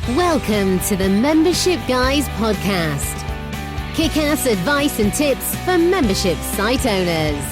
Welcome to the Membership Guys podcast. Kick-ass advice and tips for membership site owners.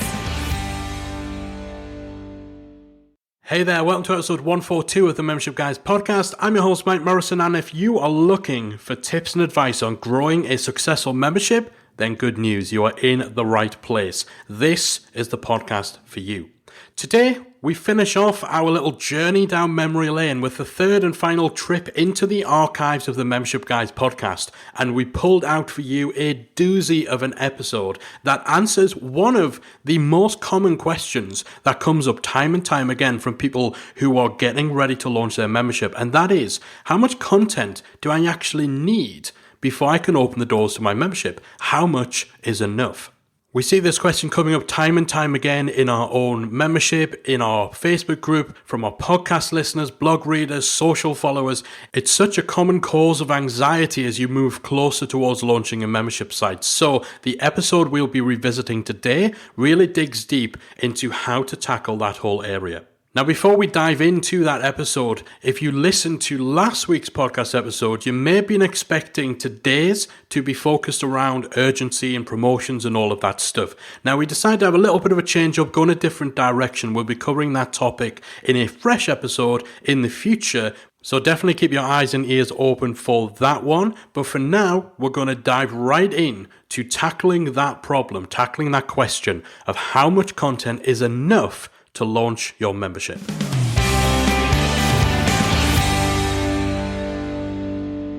Hey there, welcome to episode 142 of the Membership Guys podcast. I'm your host, Mike Morrison, and if you are looking for tips and advice on growing a successful membership, then good news, you are in the right place. This is the podcast for you. Today, we finish off our little journey down memory lane with the third and final trip into the archives of the Membership Guys podcast, and we pulled out for you a doozy of an episode that answers one of the most common questions that comes up time and time again from people who are getting ready to launch their membership, and that is, how much content do I actually need before I can open the doors to my membership? How much is enough? We see this question coming up time and time again in our own membership, in our Facebook group, from our podcast listeners, blog readers, social followers. It's such a common cause of anxiety as you move closer towards launching a membership site. So the episode we'll be revisiting today really digs deep into how to tackle that whole area. Now, before we dive into that episode, if you listened to last week's podcast episode, you may have been expecting today's to be focused around urgency and promotions and all of that stuff. Now, we decided to have a little bit of a change up, go in a different direction. We'll be covering that topic in a fresh episode in the future. So definitely keep your eyes and ears open for that one. But for now, we're going to dive right in to tackling that problem, tackling that question of how much content is enough to launch your membership.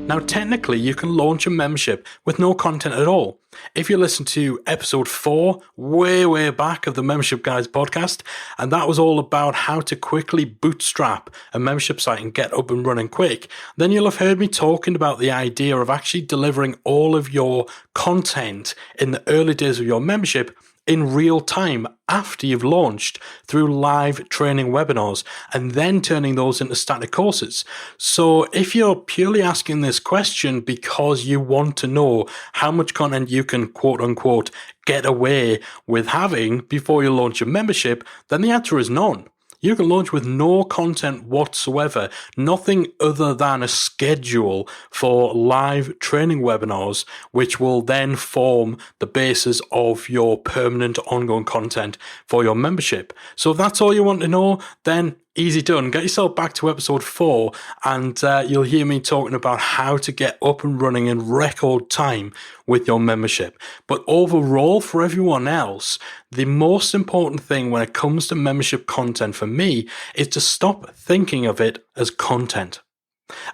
Now, technically, you can launch a membership with no content at all. If you listen to episode 4, way back of the Membership Guys podcast, and that was all about how to quickly bootstrap a membership site and get up and running quick, then you'll have heard me talking about the idea of actually delivering all of your content in the early days of your membership in real time after you've launched through live training webinars and then turning those into static courses. So if you're purely asking this question because you want to know how much content you can quote unquote get away with having before you launch your membership, then the answer is none. You can launch with no content whatsoever, nothing other than a schedule for live training webinars, which will then form the basis of your permanent ongoing content for your membership. So if that's all you want to know, then easy done. Get yourself back to episode 4 and you'll hear me talking about how to get up and running in record time with your membership. But overall, for everyone else, the most important thing when it comes to membership content for me is to stop thinking of it as content.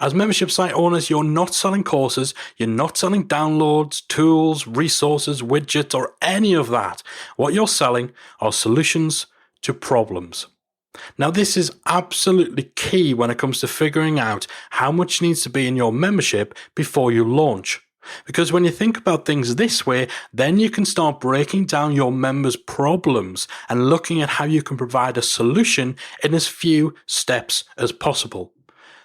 As membership site owners, you're not selling courses, you're not selling downloads, tools, resources, widgets, or any of that. What you're selling are solutions to problems. Now, this is absolutely key when it comes to figuring out how much needs to be in your membership before you launch. Because when you think about things this way, then you can start breaking down your members' problems and looking at how you can provide a solution in as few steps as possible.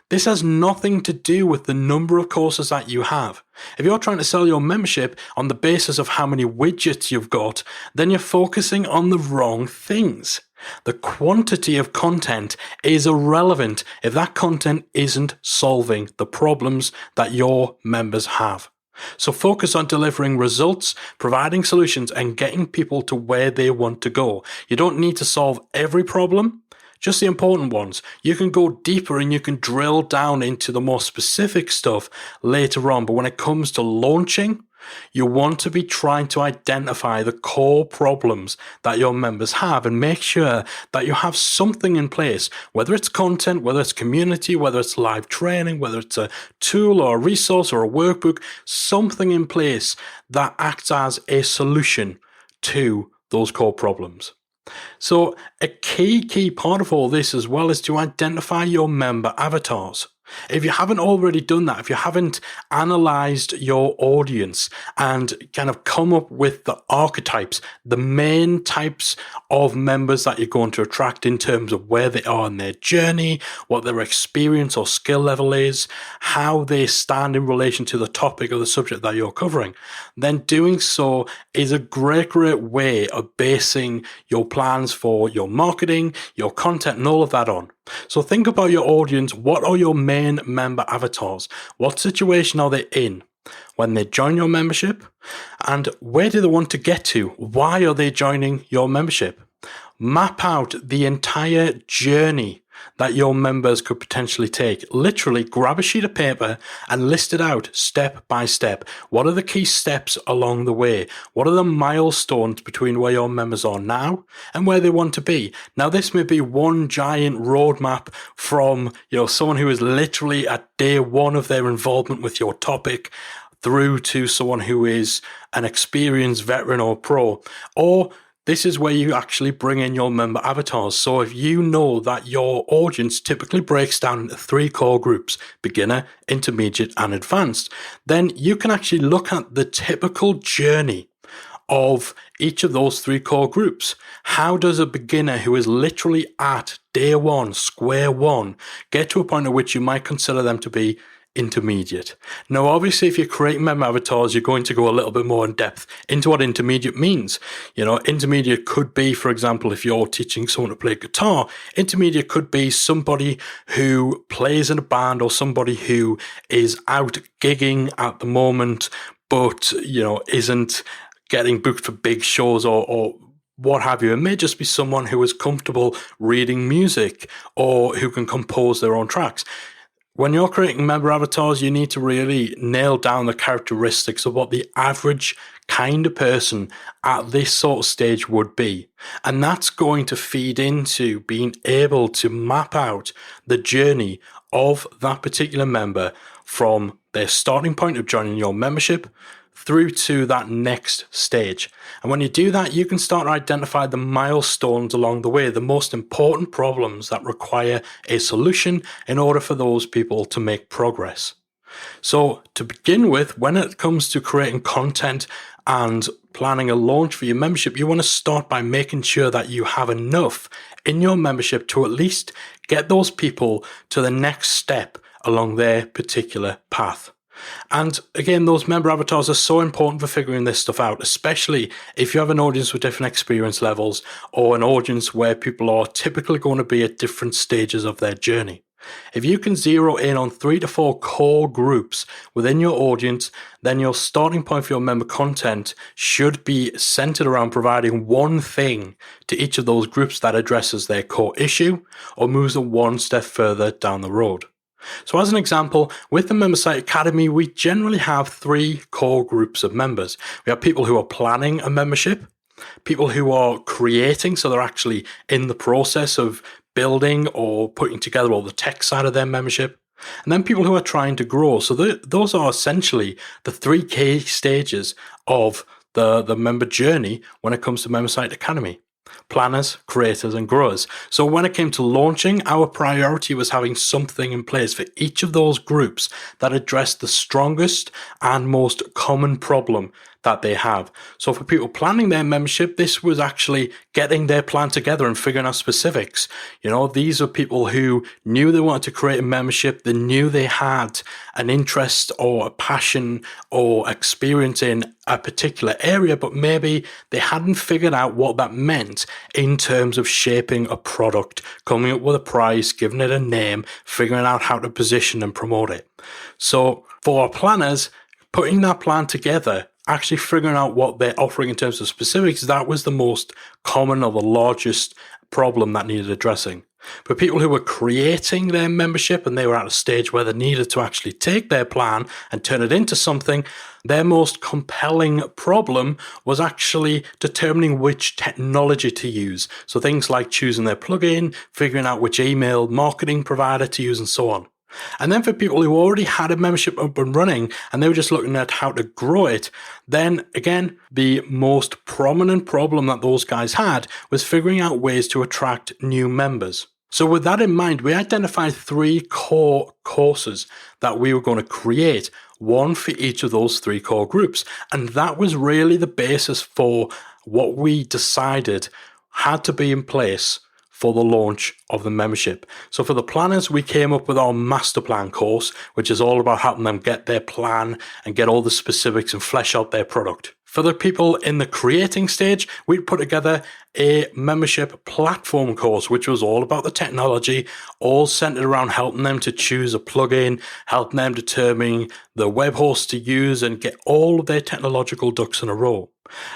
This has nothing to do with the number of courses that you have. If you're trying to sell your membership on the basis of how many widgets you've got, then you're focusing on the wrong things. The quantity of content is irrelevant if that content isn't solving the problems that your members have. So focus on delivering results, providing solutions, and getting people to where they want to go. You don't need to solve every problem, just the important ones. You can go deeper and you can drill down into the more specific stuff later on. But when it comes to launching, you want to be trying to identify the core problems that your members have and make sure that you have something in place, whether it's content, whether it's community, whether it's live training, whether it's a tool or a resource or a workbook, something in place that acts as a solution to those core problems. So a key part of all this as well is to identify your member avatars. If you haven't already done that, if you haven't analyzed your audience and kind of come up with the archetypes, the main types of members that you're going to attract in terms of where they are in their journey, what their experience or skill level is, how they stand in relation to the topic or the subject that you're covering, then doing so is a great way of basing your plans for your marketing, your content, and all of that on. So think about your audience. What are your main member avatars? What situation are they in when they join your membership? And where do they want to get to? Why are they joining your membership? Map out the entire journey that your members could potentially take. Literally grab a sheet of paper and list it out step by step. What are the key steps along the way? What are the milestones between where your members are now and where they want to be? Now, this may be one giant roadmap from, someone who is literally at day one of their involvement with your topic through to someone who is an experienced veteran or pro, or this is where you actually bring in your member avatars. So if you know that your audience typically breaks down into 3 core groups, beginner, intermediate, and advanced, then you can actually look at the typical journey of each of those 3 core groups. How does a beginner who is literally at day one, square one, get to a point at which you might consider them to be intermediate? Now, obviously, if you're creating member avatars, you're going to go a little bit more in depth into what intermediate means. Intermediate could be, for example, if you're teaching someone to play guitar, intermediate could be somebody who plays in a band or somebody who is out gigging at the moment, but, isn't getting booked for big shows or what have you. It may just be someone who is comfortable reading music or who can compose their own tracks. When you're creating member avatars, you need to really nail down the characteristics of what the average kind of person at this sort of stage would be. And that's going to feed into being able to map out the journey of that particular member from their starting point of joining your membership through to that next stage. And when you do that, you can start to identify the milestones along the way, the most important problems that require a solution in order for those people to make progress. So to begin with, when it comes to creating content and planning a launch for your membership, you want to start by making sure that you have enough in your membership to at least get those people to the next step along their particular path. And again, those member avatars are so important for figuring this stuff out, especially if you have an audience with different experience levels or an audience where people are typically going to be at different stages of their journey. If you can zero in on 3 to 4 core groups within your audience, then your starting point for your member content should be centered around providing one thing to each of those groups that addresses their core issue or moves them one step further down the road. So as an example, with the MemberSite Academy, we generally have 3 core groups of members. We have people who are planning a membership, people who are creating, so they're actually in the process of building or putting together all the tech side of their membership, and then people who are trying to grow. So those are essentially the 3 key stages of the member journey when it comes to MemberSite Academy. Planners, creators, and growers. So when it came to launching, our priority was having something in place for each of those groups that addressed the strongest and most common problem that they have. So for people planning their membership, this was actually getting their plan together and figuring out specifics. These are people who knew they wanted to create a membership. They knew they had an interest or a passion or experience in a particular area, but maybe they hadn't figured out what that meant in terms of shaping a product, coming up with a price, giving it a name, figuring out how to position and promote it. So for our planners, putting that plan together, actually figuring out what they're offering in terms of specifics, that was the most common or the largest problem that needed addressing. For people who were creating their membership and they were at a stage where they needed to actually take their plan and turn it into something, their most compelling problem was actually determining which technology to use. So things like choosing their plugin, figuring out which email marketing provider to use, and so on. And then for people who already had a membership up and running and they were just looking at how to grow it, then again, the most prominent problem that those guys had was figuring out ways to attract new members. So with that in mind, we identified 3 core courses that we were going to create, one for each of those 3 core groups. And that was really the basis for what we decided had to be in place for the launch of the membership. So for the planners, we came up with our master plan course, which is all about helping them get their plan and get all the specifics and flesh out their product. For the people in the creating stage, we put together a membership platform course, which was all about the technology, all centered around helping them to choose a plugin, helping them determine the web host to use and get all of their technological ducks in a row.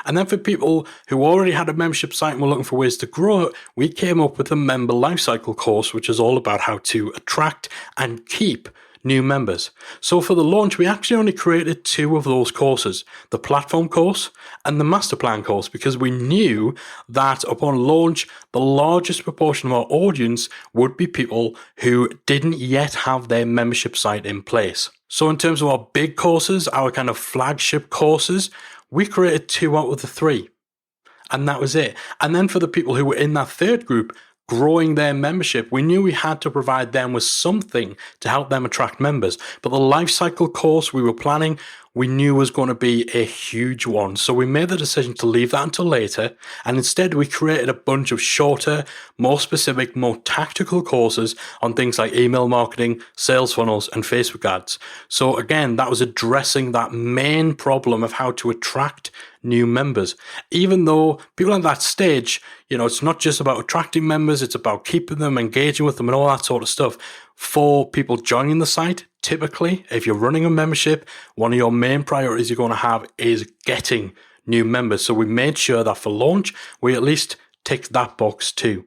And then for people who already had a membership site and were looking for ways to grow it, we came up with a member lifecycle course, which is all about how to attract and keep new members. So for the launch, we actually only created 2 of those courses, the platform course and the master plan course, because we knew that upon launch, the largest proportion of our audience would be people who didn't yet have their membership site in place. So in terms of our big courses, our kind of flagship courses, we created 2 out of the 3. And that was it. And then for the people who were in that third group, growing their membership, we knew we had to provide them with something to help them attract members. But the lifecycle course we were planning, we knew was going to be a huge one. So we made the decision to leave that until later. And instead, we created a bunch of shorter, more specific, more tactical courses on things like email marketing, sales funnels, and Facebook ads. So again, that was addressing that main problem of how to attract new members. Even though people at that stage, it's not just about attracting members, it's about keeping them, engaging with them, and all that sort of stuff. For people joining the site, typically, if you're running a membership, one of your main priorities you're going to have is getting new members. So we made sure that for launch, we at least ticked that box too.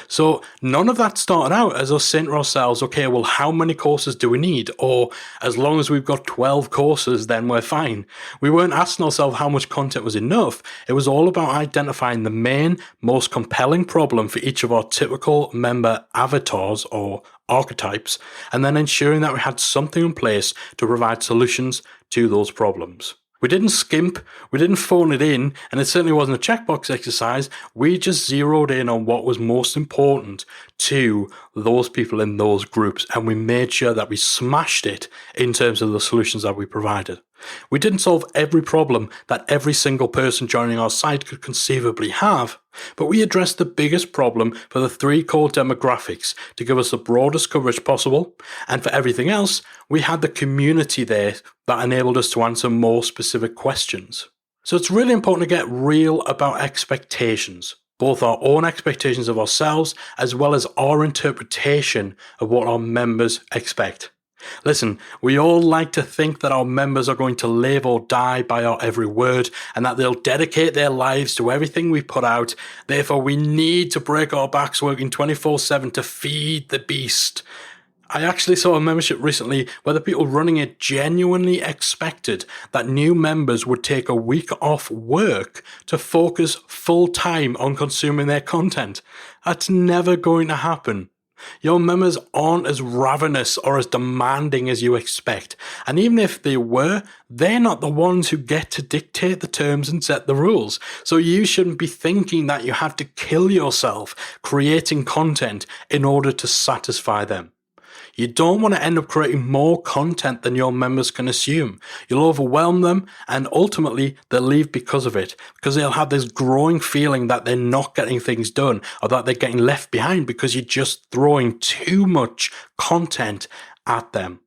So none of that started out as us saying to ourselves, okay, well, how many courses do we need? Or as long as we've got 12 courses, then we're fine. We weren't asking ourselves how much content was enough. It was all about identifying the main, most compelling problem for each of our typical member avatars or archetypes, and then ensuring that we had something in place to provide solutions to those problems. We didn't skimp, we didn't phone it in, and it certainly wasn't a checkbox exercise. We just zeroed in on what was most important to those people in those groups, and we made sure that we smashed it in terms of the solutions that we provided. We didn't solve every problem that every single person joining our site could conceivably have, but we addressed the biggest problem for the 3 core demographics to give us the broadest coverage possible, and for everything else, we had the community there that enabled us to answer more specific questions. So it's really important to get real about expectations, both our own expectations of ourselves as well as our interpretation of what our members expect. Listen, we all like to think that our members are going to live or die by our every word and that they'll dedicate their lives to everything we put out. Therefore, we need to break our backs working 24/7 to feed the beast. I actually saw a membership recently where the people running it genuinely expected that new members would take a week off work to focus full time on consuming their content. That's never going to happen. Your members aren't as ravenous or as demanding as you expect. And even if they were, they're not the ones who get to dictate the terms and set the rules. So you shouldn't be thinking that you have to kill yourself creating content in order to satisfy them. You don't want to end up creating more content than your members can assume. You'll overwhelm them and ultimately they'll leave because of it, because they'll have this growing feeling that they're not getting things done or that they're getting left behind because you're just throwing too much content at them.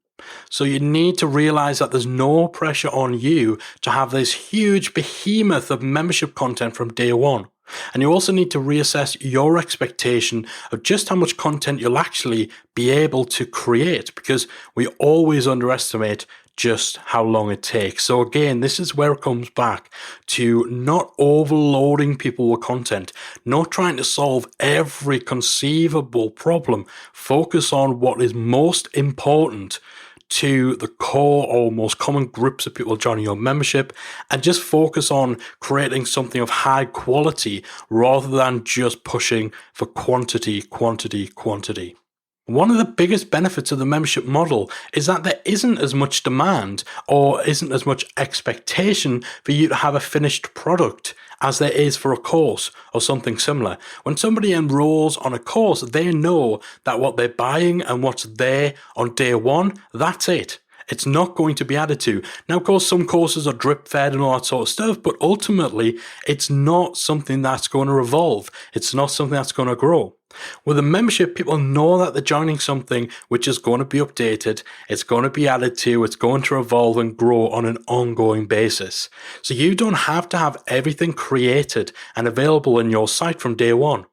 So you need to realize that there's no pressure on you to have this huge behemoth of membership content from day one. And you also need to reassess your expectation of just how much content you'll actually be able to create, because we always underestimate just how long it takes. So again, this is where it comes back to not overloading people with content, not trying to solve every conceivable problem. Focus on what is most important to the core or most common groups of people joining your membership, and just focus on creating something of high quality rather than just pushing for quantity. One of the biggest benefits of the membership model is that there isn't as much demand or isn't as much expectation for you to have a finished product as there is for a course or something similar. When somebody enrolls on a course, they know that what they're buying and what's there on day one, that's it. It's not going to be added to. Now, of course, some courses are drip fed and all that sort of stuff, but ultimately, it's not something that's going to evolve. It's not something that's going to grow. With a membership, people know that they're joining something which is going to be updated, it's going to be added to, it's going to evolve and grow on an ongoing basis. So you don't have to have everything created and available in your site from day one.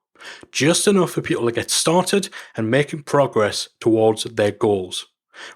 Just enough for people to get started and making progress towards their goals.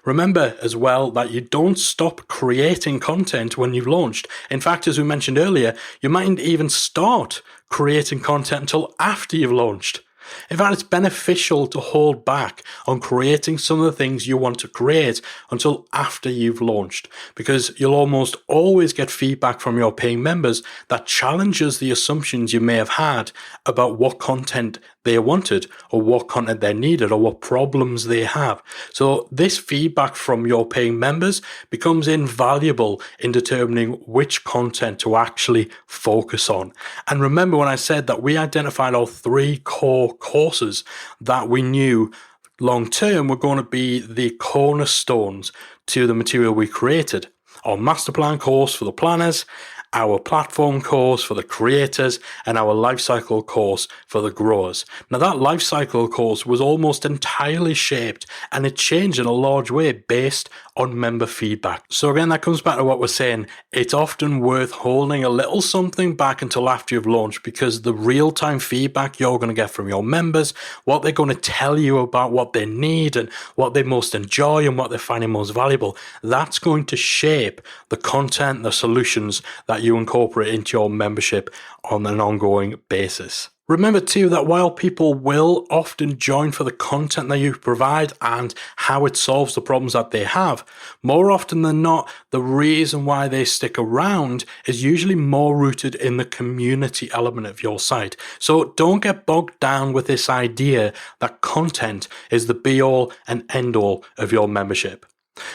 Remember as well that you don't stop creating content when you've launched. In fact, as we mentioned earlier, you mightn't even start creating content until after you've launched. In fact, it's beneficial to hold back on creating some of the things you want to create until after you've launched, because you'll almost always get feedback from your paying members that challenges the assumptions you may have had about what content they wanted or what content they needed or what problems they have. So this feedback from your paying members becomes invaluable in determining which content to actually focus on. And remember when I said that we identified our 3 core courses that we knew long term were going to be the cornerstones to the material we created. Our master plan course for the planners, our platform course for the creators, and our lifecycle course for the growers. Now that lifecycle course was almost entirely shaped and it changed in a large way based on member feedback. So again, that comes back to what we're saying. It's often worth holding a little something back until after you've launched, because the real-time feedback you're going to get from your members, what they're going to tell you about what they need and what they most enjoy and what they're finding most valuable, that's going to shape the content, the solutions that you incorporate into your membership on an ongoing basis. Remember too that while people will often join for the content that you provide and how it solves the problems that they have, more often than not, the reason why they stick around is usually more rooted in the community element of your site. So don't get bogged down with this idea that content is the be-all and end-all of your membership.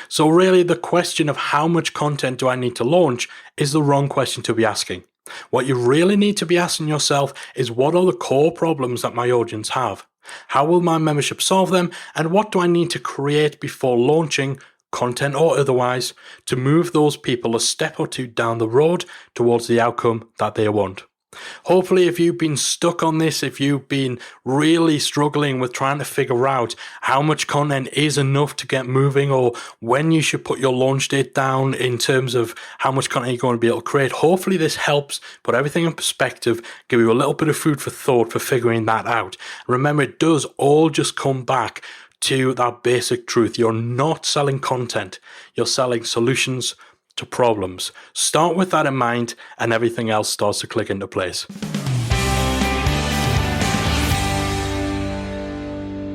So really, the question of how much content do I need to launch is the wrong question to be asking. What you really need to be asking yourself is, what are the core problems that my audience have? How will my membership solve them? And what do I need to create before launching, content or otherwise, to move those people a step or two down the road towards the outcome that they want? Hopefully, if you've been stuck on this, if you've been really struggling with trying to figure out how much content is enough to get moving, or when you should put your launch date down in terms of how much content you're going to be able to create, hopefully this helps put everything in perspective, give you a little bit of food for thought for figuring that out. Remember, it does all just come back to that basic truth. You're not selling content, you're selling solutions to problems. Start with that in mind and everything else starts to click into place.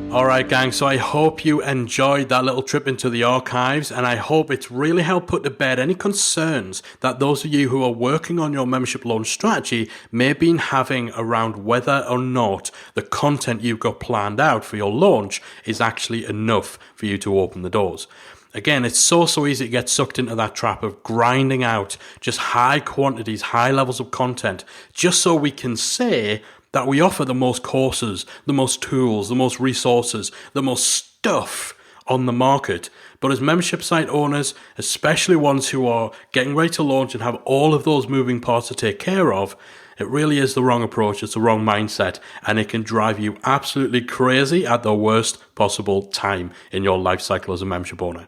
Alright gang, so I hope you enjoyed that little trip into the archives, and I hope it's really helped put to bed any concerns that those of you who are working on your membership launch strategy may have been having around whether or not the content you've got planned out for your launch is actually enough for you to open the doors. Again, it's so easy to get sucked into that trap of grinding out just high quantities, high levels of content, just so we can say that we offer the most courses, the most tools, the most resources, the most stuff on the market. But as membership site owners, especially ones who are getting ready to launch and have all of those moving parts to take care of, it really is the wrong approach, it's the wrong mindset, and it can drive you absolutely crazy at the worst possible time in your life cycle as a membership owner.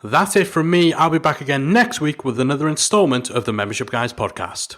That's it from me. I'll be back again next week with another installment of the Membership Guys podcast.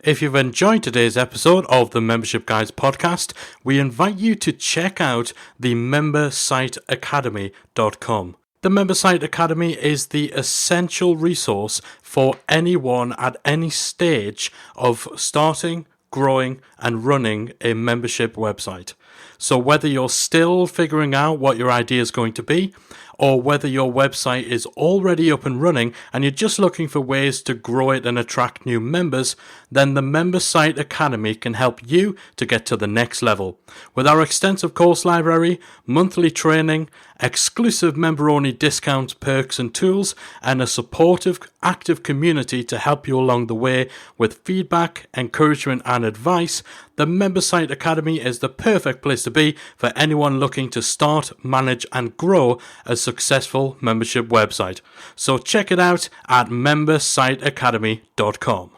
If you've enjoyed today's episode of the Membership Guys podcast, we invite you to check out the membersiteacademy.com. The Membersite Academy is the essential resource for anyone at any stage of starting, growing, and running a membership website. So whether you're still figuring out what your idea is going to be, or whether your website is already up and running and you're just looking for ways to grow it and attract new members, then the Membersite Academy can help you to get to the next level. With our extensive course library, monthly training, exclusive member-only discounts, perks and tools, and a supportive, active community to help you along the way with feedback, encouragement and advice, the Membersite Academy is the perfect place to be for anyone looking to start, manage and grow a successful membership website. So check it out at membersiteacademy.com.